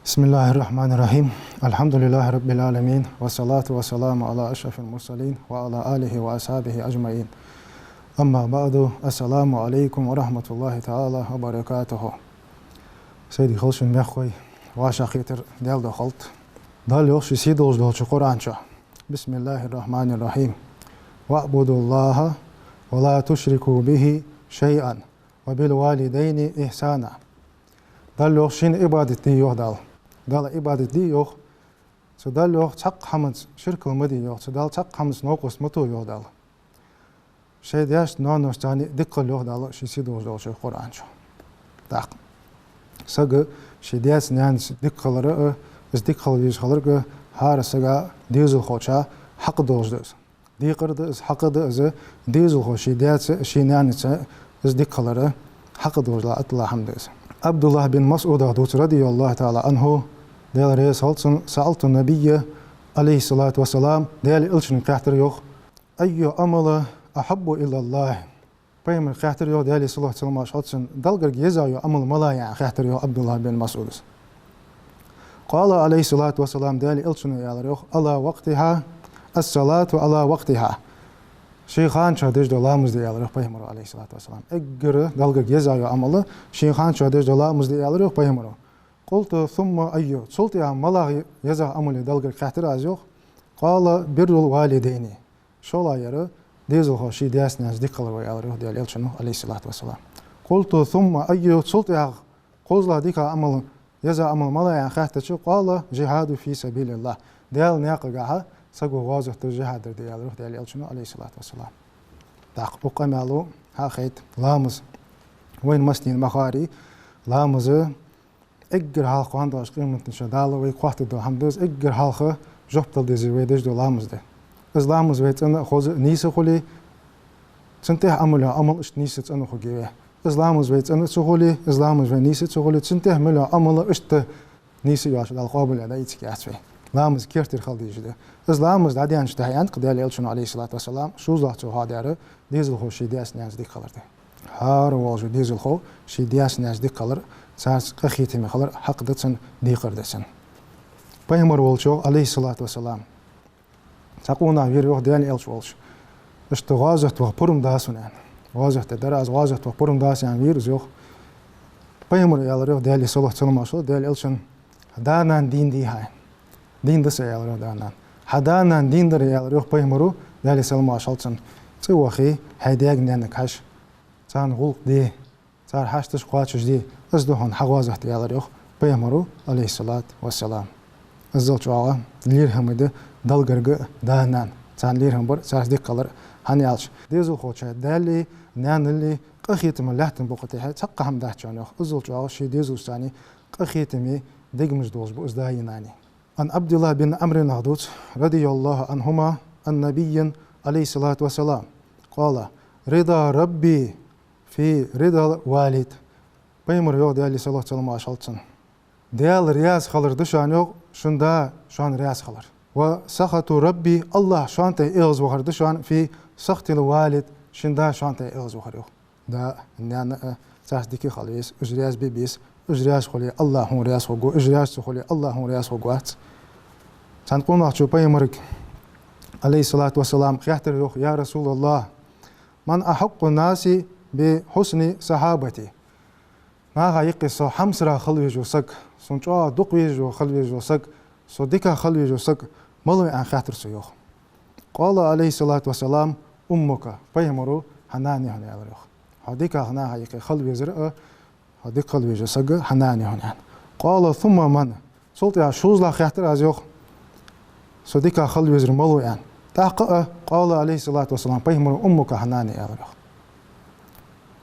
بسم الله الرحمن الرحيم الحمد لله رب العالمين والصلاة والسلام على أشرف المرسلين وعلى آله وأصحابه أجمعين أما بعد السلام عليكم ورحمة الله تعالى وبركاته سيدي خلشن مخوي واشا خيتر ديال دخلت دال يوشي سيدوش دولش قرآنشا بسم الله الرحمن الرحيم واعبدوا الله ولا تشركوا به شيئا وبالوالدين إحسانا دال يوشين إبادة دي يوه دال إبادة دي يوه سدال يوه تق حمد شرك المدي يوه سدال تق حمد نوقس متو يوه دال شيء دياش نونوش تاني دقل يوه دال شي سيدوش دولش قرآنشا داق ساق شي دياس نانس دقل رأى از دقل يشغلرق هار ساقا ديزل خوشا حق دولش دوز ديقر از حق دوز ديزل خوش شي دياس شي نانس از دقل رأى حق دولش لا أطلع حمدوز عبد الله بن مسعود رضي الله تعالى عنه ديال رئيس هلسن سألت النبي عليه الصلاة والسلام ديال إلشن قاحتر يوخ أي عمل أحب إلى الله بيمن قاحتر يوخ ديال صلى الله عليه وسلم هلسن دلقر يزايو عمل ملايا قاحتر يوخ عبد الله بن مسعود قال عليه الصلاة والسلام ديال إلشن يوخ على وقتها الصلاة على وقتها شيخان شادش دلامز ديال روح بيمر عليه الصلاة والسلام اجر دلقر يزايو عمل شيخان شادش دلامز ديال روح بيمر قلت ثم أيو صلت يا ملاغ يزا عمل دلقر قاحتر أزيوخ قال بر الوالدين شولا يرى ديزل هو شي دياس ناس ديقل ويال روح ديال إلشنو عليه الصلاة والسلام قلت ثم أيو صلت يا قوزلا ديكا عمل يزا عمل ملاغ قاحتر قال جهاد في سبيل الله ديال ناققها سقو غازة الجهاد ديال روح ديال إلشنو عليه الصلاة والسلام داق بقمالو ها خيت لامز وين مسنين مخاري لامز اگر halkı anda aşkımın şadalı ve kuatı da hamdız eger halkı joptal dezi ve dej dolamızdı. İslamız ve tane xoz nisi xuli çnteh amula amal iş nisi tane xogive. İslamız ve tane xuli İslamız ve nisi xuli çnteh mula amala işte nisi yaş dal qabul da içki asve. Lamız kertir xaldijde. İslamız da diyan işte hayat qdal elçun aleyhissalatu vesselam şu zatı hadyarı dezil xoşi diyas nazdik qalırdı. Har olju dezil xo şi diyas nazdik qalır. ساس قخيتي مخلر حق دتسن ديقر دتسن بيمر والشو عليه الصلاة والسلام تقونا غير وقت ديال إلش والش اشتغازت وقبرم داسون يعني غازت دراز غازت وقبرم داس يعني غير زوخ بيمر يال ريو ديال صلى الله عليه وسلم ديال إلشن هدانا دين دي هاي دين دس يال ريو دانا هدانا دين در يال ريو بيمرو ديال صلى الله عليه وسلم توخي هيديك نانك هش سان غلق دي صار حاشتش قواتش دي ازدهون حغوازه ديال ريوخ بيمرو عليه الصلاة والسلام ازل شوغا ليرهم ده دلغرغ دانان سان ليرهم بر ساس دي قلر هنيالش ديزو خوچا دالي نانلي قخيتم لحتم بوقتها تقهم داچانو ازل شوغا شي ديزو ثاني قخيتمي دغمج دوز بو ازدايناني عن عبد الله بن عمرو نهدوت رضي الله عنهما النبي عليه الصلاة والسلام قال رضا ربي في رضا والد بيمر يوق ديال صلى الله عليه وسلم عشالتسن ديال رياض خلر دشان يوق شندا شان رياض خلر وسخط ربي الله شانتي إغز وخر دشان في سخط الوالد شندا شانتي إغز وخر يوق دا نان ساس ديكي خليس اجرياز بيبيس اجرياز خلي الله هو رياض وقو اجرياز خلي الله هو رياض وقوات سنقول نحشو بيمرك عليه الصلاة والسلام خيحتر يوق يا رسول الله من أحق الناس بحسن صحابتي ما يقص حمسرا خلوي جوسك سنجوا دقوي جو خلوي جوسك صديقا خلوي جوسك ملوي عن خاطر سيوخ قال عليه الصلاة والسلام أمك بيمرو حناني هنا يالريخ هديك هنا هيك خلوي زرق هديك خلوي جوسك حناني هنا قال ثم من سلطة شوز لا خاطر أزيوخ صديقا خلوي زر ملوي عن تحقق قال عليه الصلاة والسلام بيمرو أمك حناني يالريخ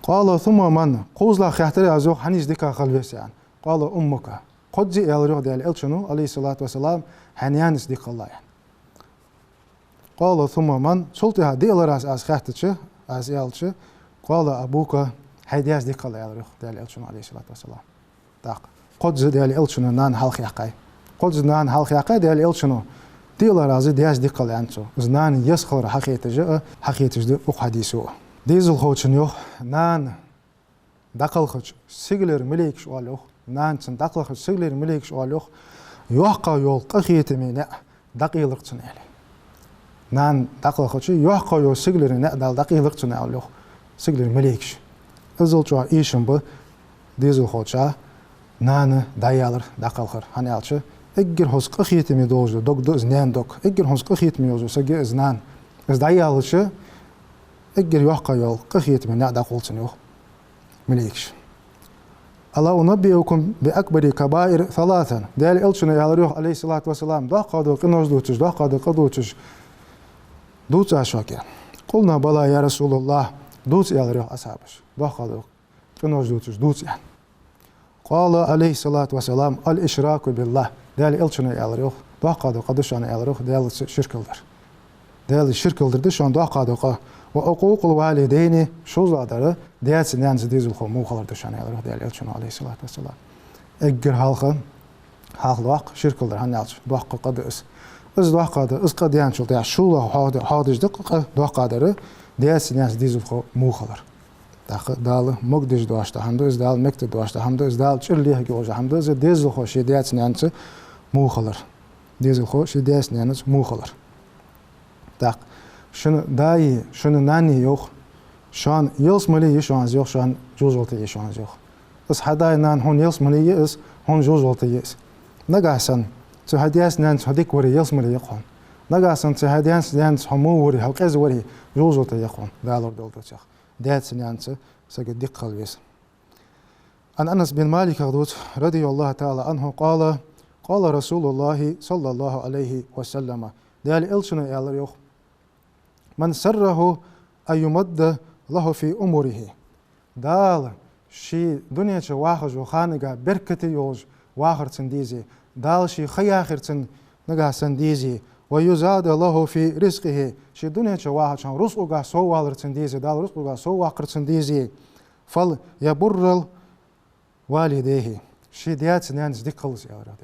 قال ثم من قوزلا خاطر ازو حنيز ديكا خلويس يعني قال امك قد زي يالريو ديال الشنو عليه الصلاة والسلام حنيانس ديك الله يعني قال ثم من سلطها ديال راس از خاطرش از يالش قال ابوك هيدياس ديك الله يالريو ديال الشنو عليه الصلاة والسلام داق قد زي ديال الشنو نان حلق يقاي قد زي نان حلق يقاي ديال الشنو ديال راس دياس ديك الله يعني زنان يسخر حقيقة حقيقة دي حديثه ديزل خوتشن يوخ نان daqalxıç sigler melek oluq nancın daqalxıç sigler melek oluq yoqqa yol qiyetmine daqiqliqçın eli nan daqalxıç yoqqa yol siglerine dal daqiqliqçın oluq sigler melek özülçü işin bu dezil hoca nanı dayalır daqalxır hani alçı eğer hos qiyetmi dozu dog znan dog eğer hos qiyetmi yozu sage znan ez dayalışı eğer yoqqa yol qiyetmine daqalçın yoq مليكش الله أنبئكم بأكبر كبائر ثلاثا دال إلشنا يالريوح عليه الصلاة والسلام ده قادو قنوز دوتش ده قادو قدوتش دوتش أشواكي قلنا بلا يا رسول الله دوتش يالريوح أصحابش ده قادو قنوز دوتش دوتش يعني قال عليه الصلاة والسلام الإشراك بالله دال إلشنا يالريوح ده قادو قدوشنا يالريوح دال شركلدر دال شركلدر ده شان ده قادو وعقوق الوالدين şozadары diyetsin dizil xo muğalar dışanyalar deyil elçin aleyhissalatu vesselam. Eğer halq şirkildir hanalç duaqqa qadis. Iz duaqqada iz qadiyan çul ya şula hadijdiq duaqqadары diyetsin dizil xo muğalar. Dalı mugdiz duaşta hamda iz dal mekte duaşta hamda iz dal çirliye goja hamda iz dizil xo şey diyetsin muğalar. Dizil xo şey diyetsin muğalar. Tak şunu dahi, şunu nani yok. Şu an yıls maliye şu an yok, şu an cüz oltayı şu an yok. Is haday nan hon yıls maliye is, hon cüz oltayı is. Nagasan, tu hadiyas nan hadik veri yıls maliye kon. Nagasan tu hadiyas nan hamu veri halqaz veri cüz oltayı kon. Dalor doltacak. Diyetsin yansı, sage dikkal ves. An Anas bin Malik Agdut radiyallahu ta'ala anhu qala Rasulullah sallallahu aleyhi ve sellem. Değerli elçine yalar yok. من سره أن يمد له في أموره دال شي دنيا شو واخر جو خانقة بركتي يوج واخر تنديزي دال شي خياخر تن نجا سنديزي ويزاد له في رزقه شي دنيا شو واخر شان رزقه سو والر تنديزي دال رزقه سو واخر تنديزي فل يبر والديه شي ديات نانز دي خلص يا رب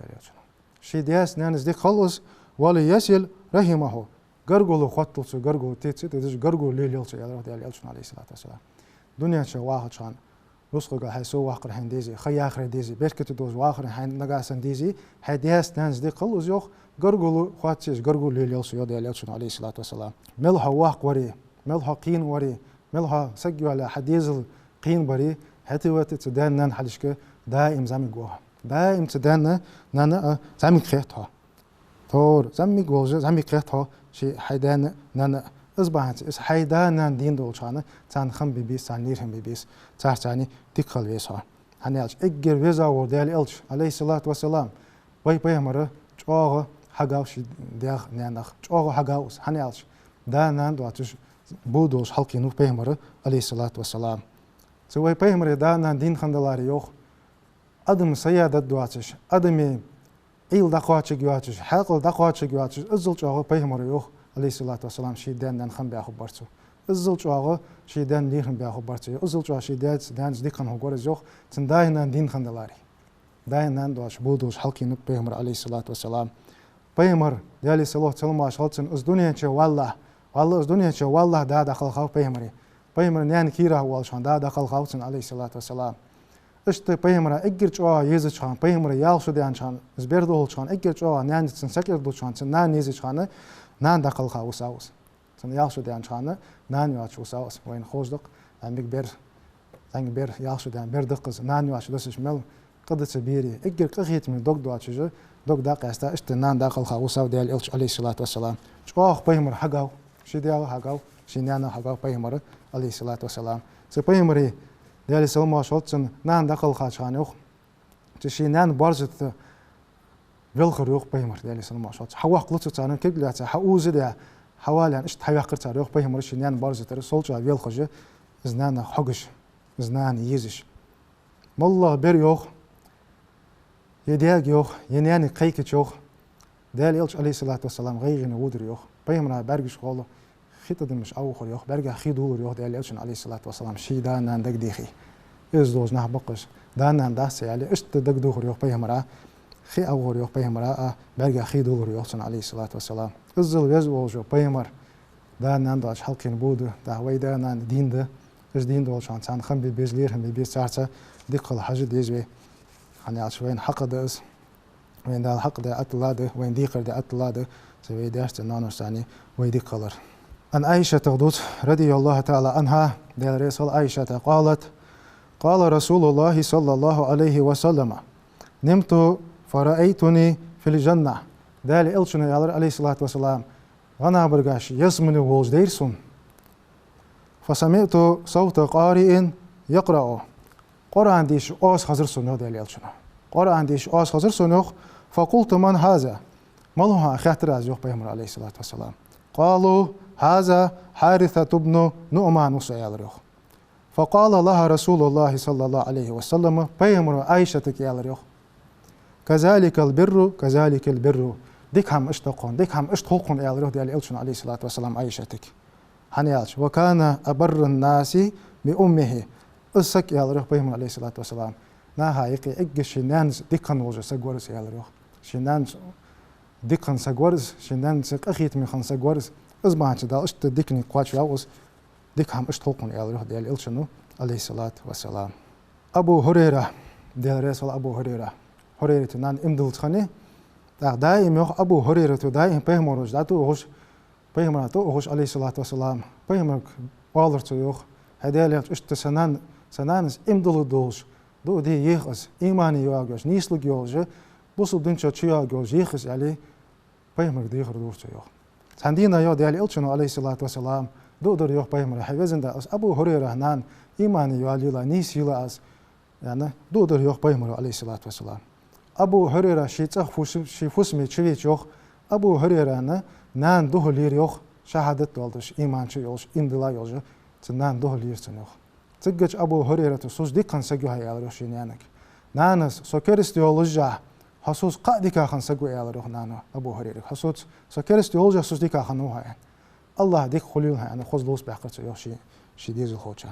شي ديات نانز دي خلص وليصل رحمه Gargulu xotulsu, gargulu tetsi, dediz gargulu lelilsu yalar deyal elçun aleyhissalatu vesselam. Dünya çe vaxı çan, rusquga hay so waqr handezi, xayaxre dezi, berketi doz waqr hand nagasan dezi, hadiyas nanzdi qılız yox, gargulu xotsiz, gargulu lelilsu yo deyal elçun aleyhissalatu vesselam. Melha waq wari, melha qin wari, melha sagyu ala hadizil qin bari, hatiwati tsudannan halishke daim zamig goha. Daim tsudanna nana zamig qehtha. Tor zamig golja zamig qehtha. شيء حيدان نان أصبحت إس حيدان دين دول شانه تان خم بيبيس تان نيرهم بيبيس تاع تاني تقل ويسها هنيالش إجر ويزا ودال إلش عليه الصلاة والسلام باي مرة جواه حجاوش دياخ نانخ جواه حجاوس هنيالش دا نان دواتش بودوش حلقي نو باي مرة عليه الصلاة والسلام سوي باي مرة دا نان دين خندلاري يوخ أدم سيادة دواتش أدمي إيل دقواتش جواتش حقل دقواتش جواتش أزل جواه بيهمر يوخ عليه الصلاة والسلام شيدان دان خم بياخو برتو أزل جواه شيدان دين بياخو برتو أزل جواه شيدان دان زديقن هو جورز يوخ تنداهنا دين خندلاري داهنا دواش بودوش حلقي نك بيهمر عليه الصلاة والسلام بيهمر دالي صلاة سلام عشالتن أز دنيا شو والله أز دنيا شو والله دا دخل خاف بيهمر نيان كيرا والشان دا دخل خاوتن عليه الصلاة والسلام İşte peygamber eğer çoğa yezi çan peygamber yalşı diyen çan izberde ol çan eğer çoğa nanditsin sekir bu çan nan yezi çanı nan daqal xavus sen yalşı diyen çanı nan yaç usavus ve in xozduk amik ber yalşı diyen ber dıqız nan yaç desiş mel qıdısı biri eğer qıhitmi dog duaçıcı dog da qasta işte nan daqal xavusav deyil elç aleyhissalatu vesselam çoğa peygamber hagav şidiyağı hagav şinyana hagav peygamber aleyhissalatu vesselam se peygamber Değerli selam aşaltın, nan da kıl kaçan yok. Çeşi nan barzıtı velxır yok peygamber değerli selam aşaltın. Hava qılıtı çanın keglatı, hauzu da havalan işte hayaqır çar yok peygamber şi nan barzıtı solca velxıcı iznan hogış, iznan yeziş. Mollah ber yok. Yediyag yok, yeniyani qayqıç yok. Değerli elçi aleyhissalatu vesselam gayğini vudur yok. Peygamber bergiş qolu خيط مش أوخر يخ برجع خيدور يخ ده ليش عليه الصلاة والسلام شيء ده نندق ديخي إز دوز نه بقش ده ننده سيالي إشت دق دوخر يخ بيهمرا خي أوخر يخ بيهمرا برجع خيدور يخ عليه الصلاة والسلام إزل ويز وجو بيهمر ده ننده أش حلقين بود ده ويدا نند دين ده is dien door zijn zijn gaan bij leren bij bezartse dikkel hajj deze hani als we een hakde is we dan hakde atlade we dikker de atlade ze we daarste nanostani we dikkeler an Aisha تغدوت رضي الله تعالى عنها دل رسول عائشة قالت قال رسول الله صلى الله عليه وسلم نمت فرأيتني في الجنة دل إلشنا يالر عليه الصلاة والسلام غنا برغاش يسمن وولج ديرسون فسمعت صوت قارئ يقرأ قرآن ديش أوس حضر سنو دل إلشنا قرآن ديش أوس حضر سنو فقلت من هذا مالها خاطر از يوح بيامر عليه الصلاة والسلام قالوا هذا حارثة بن نعمان سيالريخ فقال لها رسول الله صلى الله عليه وسلم بيامر عائشة كيالريخ كذلك البر كذلك البر ديك هم اشتقون ديك هم اشتقون يالريخ ديال إلشن عليه الصلاة والسلام عائشتك هنيالش وكان أبر الناس بأمه أسك يالريخ بيامر عليه الصلاة والسلام ناها يقي إج شنانز ديكن وجه سجورس يالريخ شنانز ديكن سجورس شنانز أخيت من خن سجورس أزمات دا أشت ديكني قاتش ياوس ديك هم اشتقون يالريخ ديال إلشنو عليه الصلاة والسلام أبو هريرة ديال رسول أبو هريرة هريرة نان إمدلت خني دائما يخ أبو هريرة دائما بيهمرج داتو هوش بيهمراتو هوش عليه الصلاة والسلام بيهمرك والرتو يخ هداليات أشت سنانس إمدلت دوش دو دي يخس إيماني يواجش نيسلك يوجه بوصل دنشا تشياجوج يخس عليه بيهمرك ديخر دورتو يخ سندينا يو ديال إلشنو عليه الصلاة والسلام دو در يخ بيهمر حيوزن دا أس أبو هريرة نان إيماني يواليلا نيس يلا أس يعني دو در يخ بيهمر عليه الصلاة والسلام أبو هريرة شي فسمي تشويت يخ أبو هريرة نان دوه لير يخ شهادت والدش إيمان شي يوش إندلا يوش تنان دوه لير تنيخ تجج أبو هريرة سوس ديكن سجوها يالريخ شينيانك نانس سكرست يولجا حسوس قاديكا خن سجو يالريخ نانا أبو هريرة حسوس سكرست يولجا سوس ديكا خنوها يعني الله ديك خليلها يعني خوز لوس بحقت يوشي شي ديز الخوشة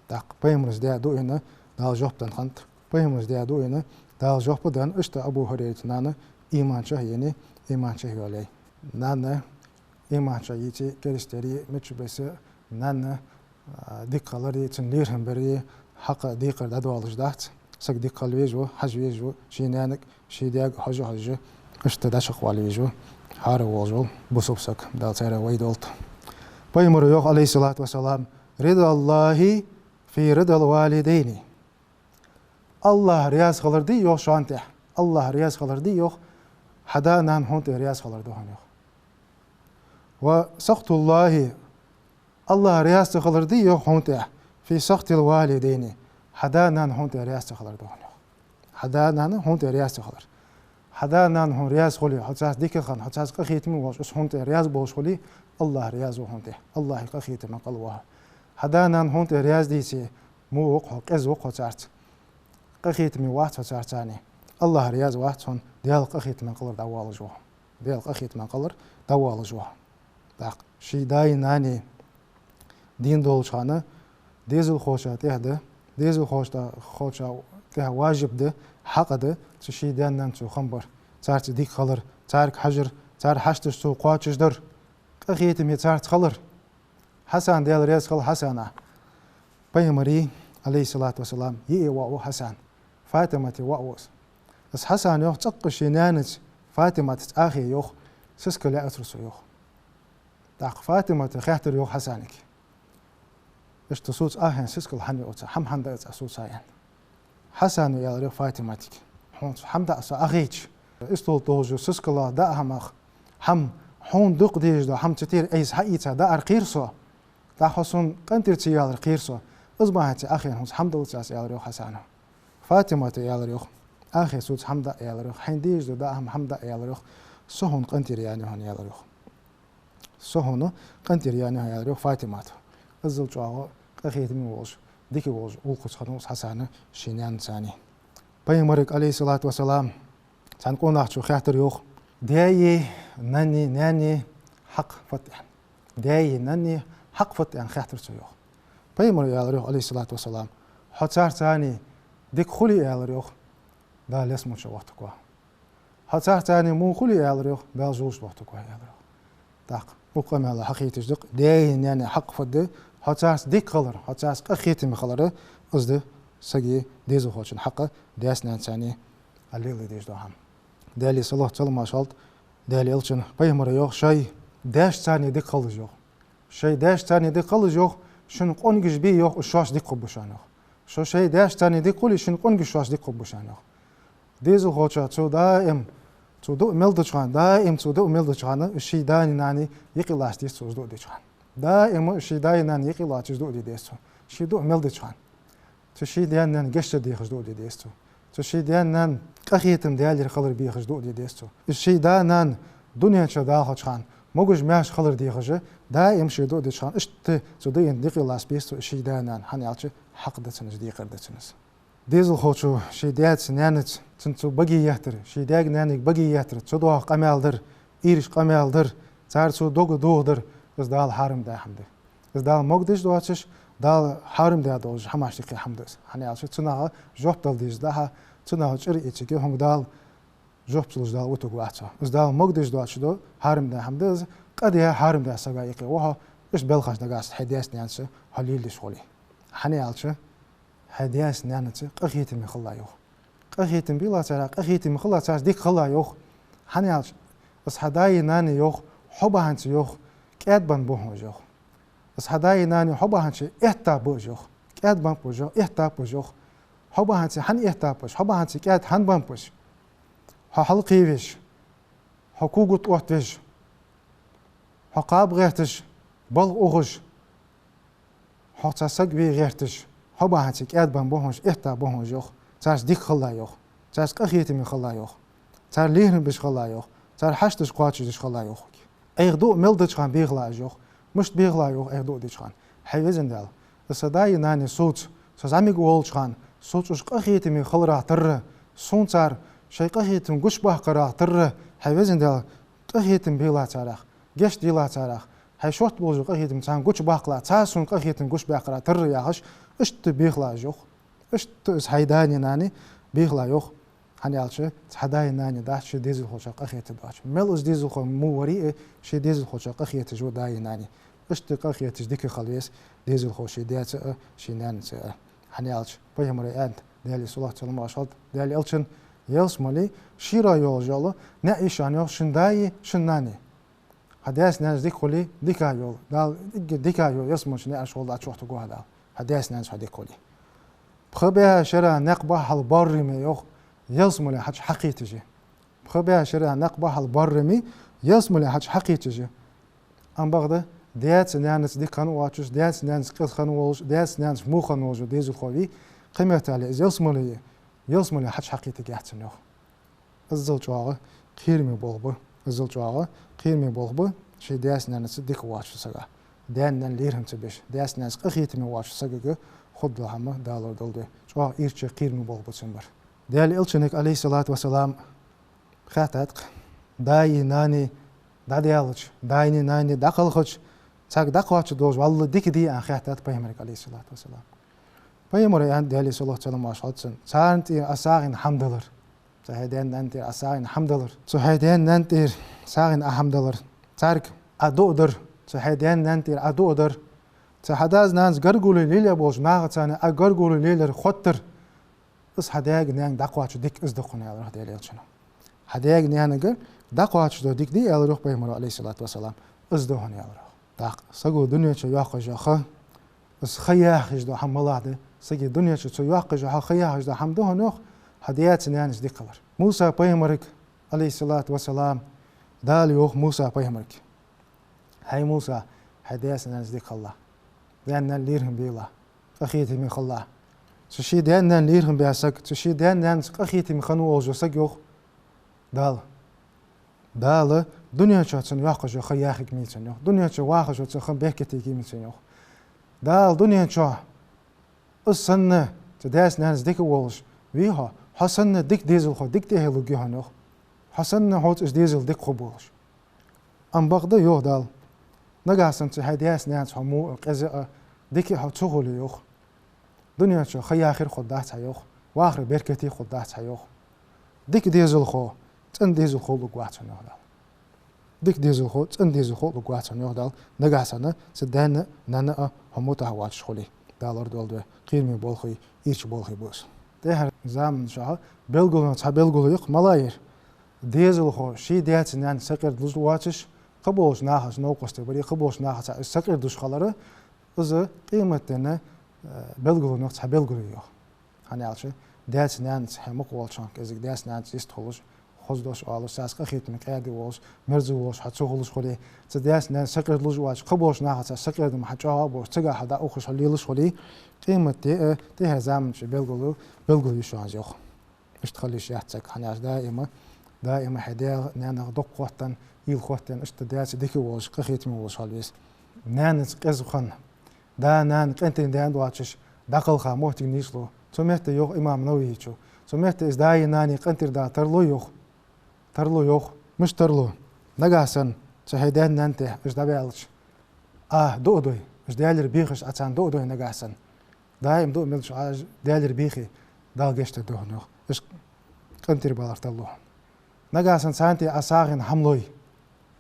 داق بيمرز ديا دو إنه دال جوبتن خنت بيمرز ديا دو إنه دال جوبتن اشتا أبو هريرة نانا إيمان شهيني إيمان شهيولي نانا إيمان شهيتي كريستري متش بس نانا ديقالري تنليرهم بري حق ديقر دادو الجدات سك ديقال ويجو حج ويجو شينانك شي دياق حجو اشتداشق والويجو هار ووجو بوسوبسك دال تيرا ويدولت بيمر يوخ عليه الصلاة والسلام رضا الله في رضا الوالدين الله رياض خلر دي يوخ شانته الله رياض خلر دي يوخ حدا نان هونت رياض خلر دوهن يوخ وسخط الله الله رياض خلر دي يوخ هونته في سخط الوالدين حدا نان هونت رياض خلر دوهن يوخ حدا نان هونت رياض خلر حدا نان هون رياض خلي حتى ديك خان حتى قخيت من واش اس هونت رياض بوش خلي الله رياض هونته الله قخيت من قلوها حدا نان هونت رياض ديسي مو وقع قز وقع صارت قخيت من واحد صارتاني الله رياض واحد هون ديال قخيت من قلر دوال جوا ديال قخيت من قلر دوال جوا داق شي داي ناني دين دولشانه ديزل خوشا تهده ديزل خوشا ته واجب ده حق ده شي دان نان تو خمبر صارت ديك خلر تارك حجر تار حشتش تو قواچش در قخيت مي صارت خلر حسن ديال رياض خل حسنه بيمري عليه الصلاة والسلام يي واو حسن فاطمة واوس بس حسن يوخ تق شينانت فاطمة أخي يوخ سسك لا أترسو يوخ داق فاطمة خاطر يوخ حسنك اش تصوت أهين سسك الحني أوتا حم حندا أصوت ساين حسن يا ريخ فاطمتك حمدا أصا أخيج استول توجو سسك الله دا همخ حم حون دق ديج دا حم تطير أيز حقيتا دا أرقيرسو دا حسن قنتر تيال رقيرسو أصبحت أخي هنس حمدا وتساس يا ريخ حسن فاطمة يا ريخ أخي سوت حمدا يا ريخ حين ديج دا هم حمدا يا ريخ سهون قنتر يعني هن يا ريخ سهون قنتر يعني يا ريخ فاطمة أزل جاهو أخيت من وش ديك وش وقص خنوس حسنة شينان ثاني بيمرك عليه الصلاة والسلام سنقول نحشو خاطر يوخ داي ناني حق فتح داي ناني حق فتح خاطر سيوخ بيمر يا ريخ عليه الصلاة والسلام حصار ثاني ديك خلي يا ريخ دا لسمو شو وقتكوا حصار ثاني مو خلي يا ريخ دا زوج وقتكوا يا ريخ داق وقم على حقيقة دق داي ناني حق فتح هاتاس ديك خلر هاتاس قخيتم خلره أزد سجي ديزو خوشن حقه دياس نانساني الليل ديش دوهم دالي صلاة ما شالت دالي ألشن بيمر يوخ شيء داش ثاني ديك خلج يوخ شيء داش ثاني ديك خلج يوخ شن قنجش بي يوخ الشاش ديك قبوشانه شو شيء داش ثاني ديك قولي شن قنجش شاش ديك قبوشانه ديزو خوشة تو دائم تو دو ملد شان دائم تو دو ملد شان الشيء داني ناني يقلاش ديس تو دو دي شان دائم الشيء داني ناني يقلاش دو دي ديس شيء دو ملد شان تو شيء دان نان قشت دي خدو دي ديس تو شيء دان نان قخيتم ديالي خلر بي خدو دي ديس الشيء دان دنيا شدا خشان موجش ماش خلر دي خجه دائم شيء دو دي شان اشت تو دي يقلاش بيس الشيء دان نان حنيالش حق دتنس دي قردتنس ديزل خوشو شي ديات نانت تنتو بقي يهتر شي داق نانك بقي يهتر تدوها قمالدر إيرش قمالدر تارسو دوغ دوغدر از دال حارم دا حمده از دال مقدش دواتش دال حارم دا دوج حماش دقي حمدس حنيالش تناها جوبتل ديز داها تناها جري إيتشكي هم دال جوبتلش دال وتو قواتشا از دال مقدش دواتش دو حارم دا حمدز قد يا حارم دا سقايقي وها إش بلخش دقاس حدياس نانسي هليل شغلي حنيالش هدياس نانتي قخيتم خلا يوخ قخيتم بلا ترى قخيتم خلا تاس ديك خلا يوخ حنيالش بس هداي ناني يوخ حبا هانت يوخ كاد بان بوه يوخ بس هداي ناني حبا هانت احتا بو يوخ كاد بان بو يوخ احتا بو يوخ حبا هانت حن احتا بو حبا هانت كاد حن بان بو حلقي ويش حقوق وقتش حقاب غيرتش بل اوغش حتسق بي غيرتش حبا هاتيك اد بان بوهنش احتا بوهنش يوخ تاس ديك خلا يوخ تاس قخيتم خلا يوخ تار ليرن بش خلا يوخ تار حشتش قواتش خلا يوخ ايغدو ملدش خان بيغلا يوخ مش بيغلا يوخ ايغدو ديش خان حيوزن دال الصداي ناني صوت سزامي قولش خان صوتش قخيتم خلرا تر سون تار شي قخيتم قش باه قرا تر حيوزن دال قخيتم بيغلا تارخ قش ديلا تارخ هاي شوت بوجو قخيتم تان قش باقلا تاسون قخيتم قش باقرا تر ياخش اشت بيغلا يوخ اشت هيداني ناني بيغلا يوخ حنيالش هداي ناني داش ديزل خوشا قخيت داش ملوز ديزل خو مو وري شي ديزل خوشا قخيت جو داي ناني اشت قخيت ديك خليس ديزل خوشي ديات شي نان حنيالش بيمري انت دالي صلاة ما شاد دالي الشن يلسملي شيرا يولجالو نايشان يوخ شنداي شناني هداس ناس ديك خلي ديكا يول دال ديكا يول يسمش ناش والله اتشوحتو جو هذا هداس ناس هديك خلي بخبيها شرا نقبه البرمي يوخ يلسملي حج حقيتجي بخبيها شرا نقبه البرمي يلسملي حج حقيتجي ام بغدا ديات نانس ديك كانوا واتش ديات نانس قد خنولج ديات نانس مو خنولج ديزو خوي قيمه على يلسملي حج حقيتجي احسن يوخ الزلجوغه قيرمي بولبو الزلجوغه قيرمي بولبو شي ديات نانس ديك واتش سغا دان ليرهم تبش ديات نانس قخيتمي واتش سغا خود لهما دالور دولدي شو إيرتش قيرمي بولبو تنبر ديال إلشنك عليه الصلاة والسلام خاتت داي ناني داديالش دايني ناني داخلخش تاك داخواتش دوج والله ديك دي أن خاتت بيمرك عليه الصلاة والسلام بيمري أن ديالي صلى الله عليه وسلم واشهدسن سانتي أساغن حمدلر سهيدين نانتي أساغن حمدلر سهيدين نانتي ساغن أحمدلر تارك أدودر سهيدين نانتي أدودر سهداز نانز غرغولي ليليا بوج ناغتاني أغرغولي ليلر خوتر اس هدايق نيان داقواتش ديك ازدقون يا روح ديالي الشنو هدايق نيانغ داقواتش دو ديك دي يا روح بيمر عليه الصلاة والسلام ازدهون يا روح داق سقو دنيا شو ياق جاخه اس خياخ جدو حملاده سقي دنيا شو ياق جاخه خياخ جدو حمدوه نوخ هدايات نيان ديك قبر موسى بيمرك عليه الصلاة والسلام دال يوخ موسى بيمرك هاي موسى هدايات نيان ديك الله لأن ليرهم بيلا أخيتي من الله تشي دان ليرهم بياسك تشي دان قخيتي من خنو وجو سقيوخ دال دنيا شاتن ياقجو خياخك ميتن يوخ دنيا شو واخجو تخن بيكتي كيمتن يوخ دال دنيا شو السنة تداس نانز ديك وولش ويها حسن ديك ديزل خو ديك تهلو جيهن يوخ حسن هوت اس ديزل ديك خبولش ام بغدا يوخ دال نغاسن تهدياس نانز همو قزا ديك هتشغل يوخ دنيا شو خياخر خدات يوخ واخر بركتي خدات يوخ ديك ديزل خو تن ديزل خو لقوات نهدا дик дизел хо цэн дизел хо лугуацсан ёх дал нагасана сэдэн нана хомота хаваач холи далар долдвэ qirmi болхи ирч болхи бос тэ зам жаа белгулно цабелгул ёх малайр дизел хо ши дэцнан сакер лугуачш қабош нахас ноқосты бери қабош нахас сакер душхалары өзі қиматтыны белгулно цабелгул ёх ханалшы дэцнан хэмок болчон кезик дэцнан ист холш хоздош алу сасқа хитмек яди волш мерзу волш хацу холш холи цэдэцнан сакер лужвач қабош нахас сакер дым хачаа бо цэга хада ухш холилш холи қиматты тэ замч белгул юшан ёх иштхалиш яцак ханаш دائما حدا نانا دق وقتن يل وقتن اشتداس ديكي وش قخيت من وش هالبيس نان قزخن دا نان قنتين دان دواتش دقل خاموت نيسلو سمعت يوخ امام نووي يچو سمعت از داي ناني قنتر دا ترلو يوخ مش ترلو نغاسن شهيدان نانته اش دابالش دودوي اش دالر بيخش اتان دودوي نغاسن دايم دو ملش دالر بيخي دالگشت دوهنو اش قنتر بالارتلو نگاسن سانتی اساغن حملوی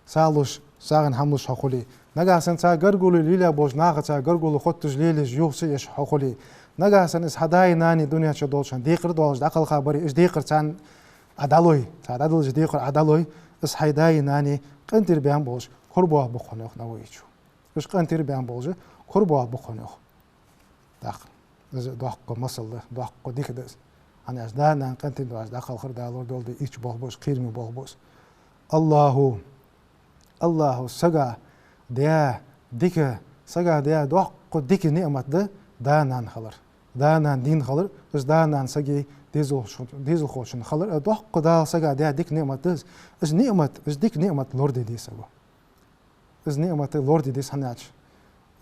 سالوش ساغن حملوش حقولی نگاسن سا گرگولی لیلا بوش ناغتا گرگولی خودتش لیلیش یوخسی اش حقولی نگاسن اس هدای نانی دنیا چه دولشن دیقر دولش داخل خبری اش دیقر سان عدالوی عدالوش دیقر عدالوی اس هدای نانی قنتر بیان بوش قربوا بخونخ نویچو اش قنتر بیان بوش قربوا بخونخ داخل داخل مسئله داخل دیکدس أنا أجدادنا كنت دواش داخل خرد على دول دي إيش بوخبوس قيرمي بوخبوس الله سجا ديا ديك سجا ديا دوق ديك نعمة ده دانان خلر دانان دين خلر بس دانان سجي ديزل خوشن خلر دوق دا سجا ديا ديك نعمة ده إس نعمة إس ديك نعمة لورد دي سجوا إس نعمة لورد دي سناش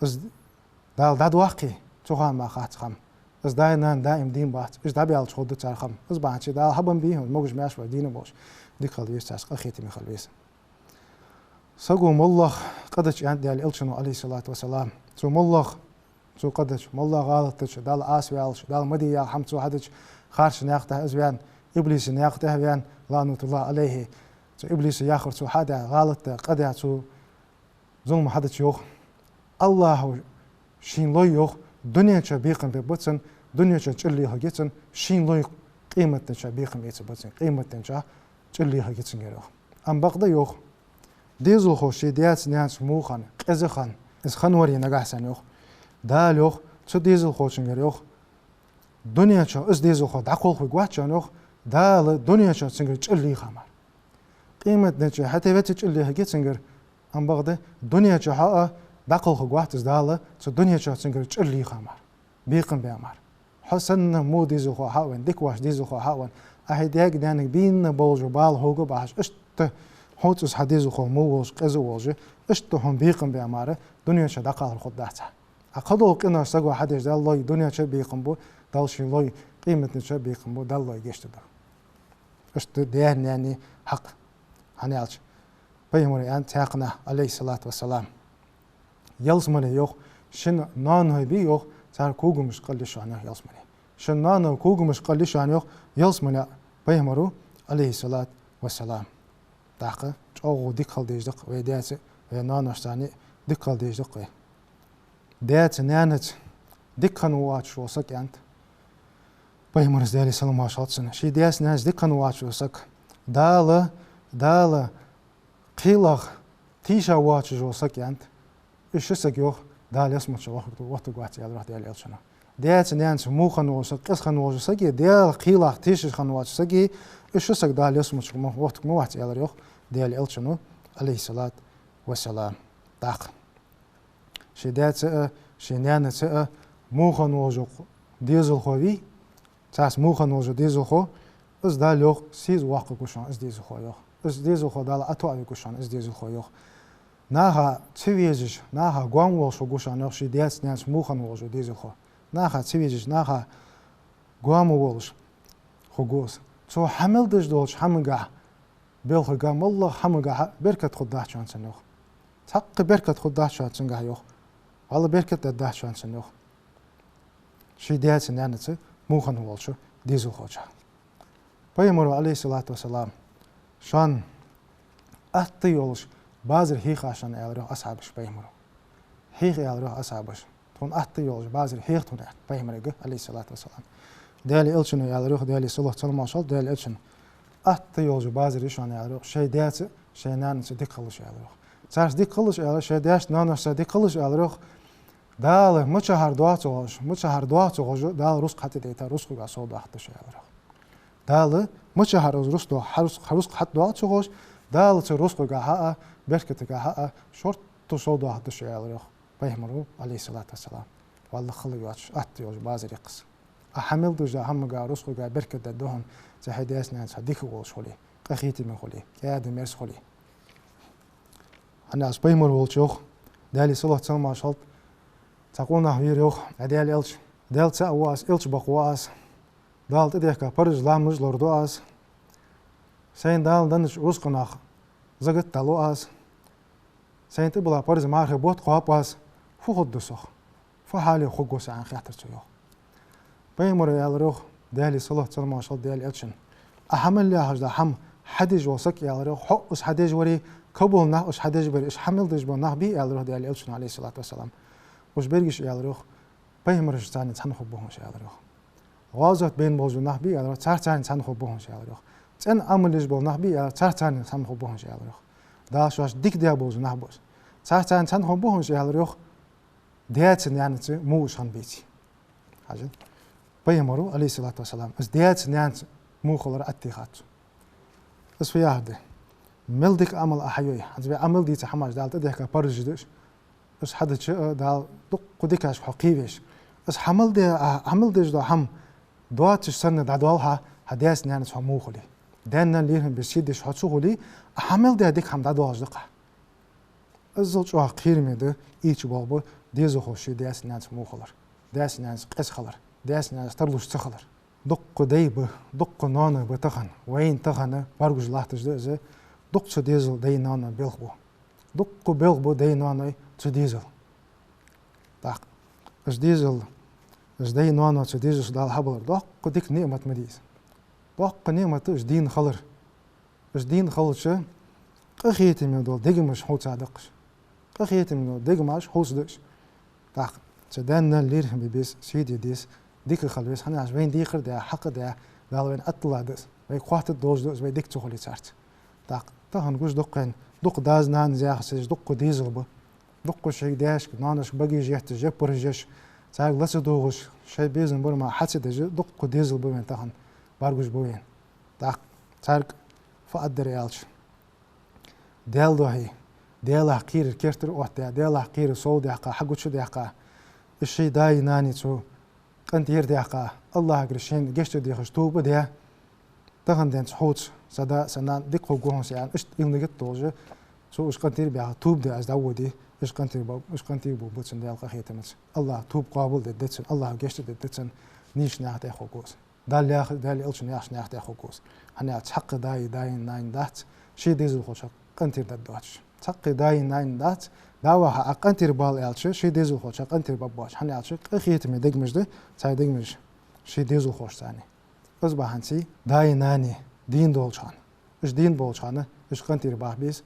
إس دال واقعي توها ما خات خم از دائما دائم دين بات از دابيال شود تارخم از بانشي دال حبم بيه موجش ماش ودين بوش دي خليس تاسق خيتي من خليس سقوم الله قدش عند الالشنو عليه الصلاه والسلام ثم الله سو قدش الله غلطش دال اسوالش دال مدي يا حمصو حدش خارش ناخته ازوان ابليس ناخته وان لعنه الله عليه سو ابليس ياخر سو حدا غلط قد سو زوم حدش يوخ الله شين لو يوخ دنيا شبيقا ببطن دنيا شلي هجتن شين لو قيمة شبيقا ببطن قيمة شلي هجتن غيره أم بقدا يوخ ديزو خوشي ديات ناس موخان قزخان إز خنوري نجاحسن يوخ دال يوخ شو ديزو خوشن غير يوخ دنيا شو إز ديزو خو دعقول خو قواتشان يوخ دال دنيا شو سنجر شلي خمر قيمة نشا حتى بيت شلي هجتن غير أم بقدا دنيا شو حقا دقل خواهت از داله چه دنیا چه سنگر چلی خمر بیقم بیامر حسن مو دیزو خواهان دکواش دیزو خواهان اهدیگ دانک بین بولجو بال هوگو باش اشت حوت از حدیزو خو مو وش قزو وش اشت هم بیقم بیامره دنیا چه دقل خود دهت اقدو قنا سگو حدیش دال لای دنیا چه بیقم بو دالشی لای قیمت چه بیقم بو دال لای گشت دار اشت دیان یعنی حق هنیالش پیامبر ان تاقنا علیه الصلاة والسلام یلسمانه یوخ شن نان بی یوخ سر کوگمش قلشانه یلسمانه شن نان کوگمش قلشانه یوخ یلسمانه پیامبر علیه الصلاة والسلام داخل چاقو دیکل دیجدق و دیات و نانشتانی دیکل دیجدق دیات نانت دیکن واچ وسک انت پیامبر علیه السلام ماشاتسن شی دیات ناز دیکن واچ وسک دال قیلق تیشا واچ وسک انت إيش يوخ دال يسمع شو وقت قواتي على واحد يالي ألشنا ديات نانس مو خنوش قص خنوش سجى ديال قيلة تيش خنوش سجى إيش دال يسمع شو وقت مو واحد يالي يوخ ديال ألشنا عليه الصلاة والسلام داق شي ديات شي نانس مو خنوش ديزل خوي تاس مو خنوش ديزل خو إز دال يوخ سيز واقع كوشان إز ديزل خو يوخ إز ديزل خو دال أتوعي كوشان إز ديزل خو يوخ ناها تسويجش ناها قوان وش وقوشان نقشي ديات ناس موخن وش وديزو خو ناها تسويجش ناها قوان وش خوجوس تو حمل دش دولش حمقع بيلخ قام والله حمقع بركة خداه شان سنوخ تحق بركة خداه شان سنقع يوخ والله بركة داه شان سنوخ شي ديات نانتس موخن وش ديزو خوجا پیامبر علیه الصلاة والسلام شان أتيولش بازر هيخ عشان يالروح أصحابش بيمرو هيخ يالروح أصحابش تون أحتيولج بازر هيخ تون بيمرجه عليه الصلاة والسلام دالي إلشن يالروح دالي صلح سلم شال دالي إلشن أحتيولج بازر يشان يالروح شيء ديات شيء نانس ديك خلش يالروح صار ديك خلش يالروح شيء داش نانس ديك خلش يالروح دال متشهر دواتوج متشهر دواتوج دال روس حتى ديتا روس قا صود أحتش يالروح دال متشهر روس دو حروس حتى دواتوج دال روس قا ها بركة قا ها شرط صود أحتش يالروح بيمرو عليه الصلاة والسلام والله خلي واتش أحتيولج بازر يقص أحمل دوجا هم قا روس قا بركة دهون زهيداس ناس هديك وول شولي قخيتي من خولي كاد ميرس خولي أنا أسبيمر وولشوخ دالي صلح سلم شلت تقولنا هيروخ دالي إلش دال تأواس إلش بقواس دال تديكا برج لامج لوردواس سين دال دنش روسقناخ زغت تلواس سين تبلا برج مارخ بوت قواس فخدسخ فحالي خقوس عن خاطر تيوخ بيمر يالروخ دالي صلح سلم شلت دالي إلشن أحمل لي هجدا حم حدج وسك يالروخ حقس حدج وري قبول نه أش حدج بر إش حمل دج بنا بي يالروخ دالي إلشن عليه الصلاة والسلام وش برجش يالروخ بيمرش تاني تنخبوهم يالروخ غازت بين بوجو نه بي يالروخ تاني تنخبوهم يالروخ تن أملش بول نه بي يالروخ تاني تنخبوهم يالروخ دا شوش ديك ديا بوجو نه بوش تاني تنخبوهم يالروخ ديات يعني موش هن بيتي حاجة بيمرو عليه الصلاة والسلام اس ديات يعني موخلر اتخاذ اس في يهده ملدك عمل أحيوي حتى عمل دي تحماش دال تديك برجدش اس حد شيء دال قديكاش حقيبش اس حمل ديش دا هم دواتش سنة دادوالها هديس يعني موخلي دانا ليهم بسيدش حتشوخلي حمل ديك هم دادوالش دقة الزلج وها قير ميده إيش بابو ديزو خوشي ديس يعني موخلر ديس يعني قس خلر ديس يعني ترلوش تخلر دق ديب دق نانا بتخن وين تخن برجج لاحتش ده دق شو ديزل دي نانا بيلخبو دق بيلخبو دي نانا شو ديزل دق اش ديزل اش دي نانا شو ديزل شو دال حبلر دق ديك نعمة مديز دق نعمة اش دين خلر اش دين خلر شو قخيتي من دول ديجمش حوت صادقش قخيتي من دول ديجمش حوت دش دق شدنا ليرهم بيس سيدي ديس ديك خلويس حنا عشان ديخر ده حق ده دالوين أطلع دس وي قوات الدوز دس وي ديك تخلي صارت دق تهن جوز دقين دق داز نان زاخسج دق ديزل ب دق شيء داش نانش بقي جهت جبر جش ساق لس دوغش شيء بيزن برما حسد دق ديزل بوين تهن بارجوش بوين دق ساق فقدر يالش دال دوهي دال حقير كيرتر وقت دال حقير صود حقا حقو شو دقا الشيء داي ناني تو كنت يرديقا الله قرشين جشت دي خشتوب ده تغن دين صحوت سدا سنان ديك خوجوهم سيان إيش يلنجت توجه شو إيش كنتير بيها توب ده أز داودي إيش كنتير بو بتسن ديال قخيتمت الله توب قابل دتسن الله جشت دتسن نيش ناحت خوجوس دال ياخ دال إلشن ياخ ناحت خوجوس هني أتحق داي ناين دات شيء ديزل خوشك كنتير داتش تحق داي ناين دات داوها أقنتير بال إلش شيء ديزل خوش أقنتير بابواش هني ألش قخيت من دقمش ده ساي دقمش شيء ديزل خوش ثاني أصبح هنسي داي ناني دين دولشان إيش دين بولشانه إيش قنتير بابيس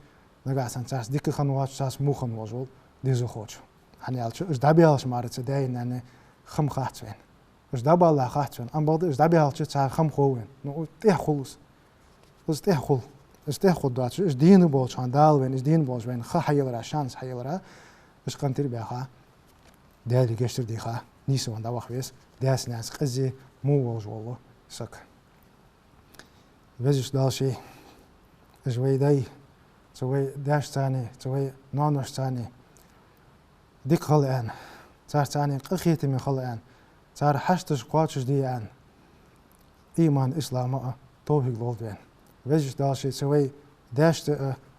نقع سنتاس ديك خنوات ساس مو خنوجول ديزل خوش هني ألش إيش دابي ألش مارت داي ناني خم خاطوين إيش دابا الله خاطوين أم بعد إيش دابي ألش تسار خم خوين نو تيه خلص بس تيه خل استخد داتش إيش دين بولشان دالوين إيش دين بولشان خا حيلرا شانس حيلرا إيش قنتير بيخا دالي جشتر ديخا نيسو عند وخبيس داس ناس قزي مو وجه والله سك بزش دالشي جوي داي سوي داش ثاني سوي نانوش ثاني ديك خلقان صار ثاني قخيتي من خلقان صار حشتش قواتش ديان إيمان إسلام توفيق لولدين بزش دالشي سوي داش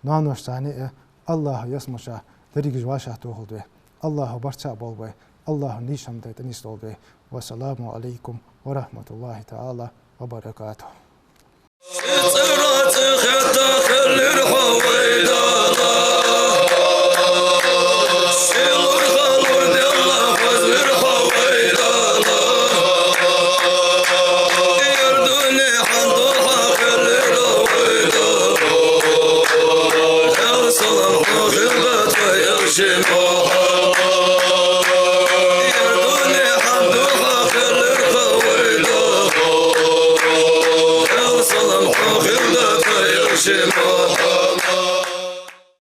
نانوش ثاني الله يسمشا دريج جواشة توهلدوه الله برشا بولوه الله نيشم ديت نيستولوه والسلام عليكم ورحمة الله تعالى وبركاته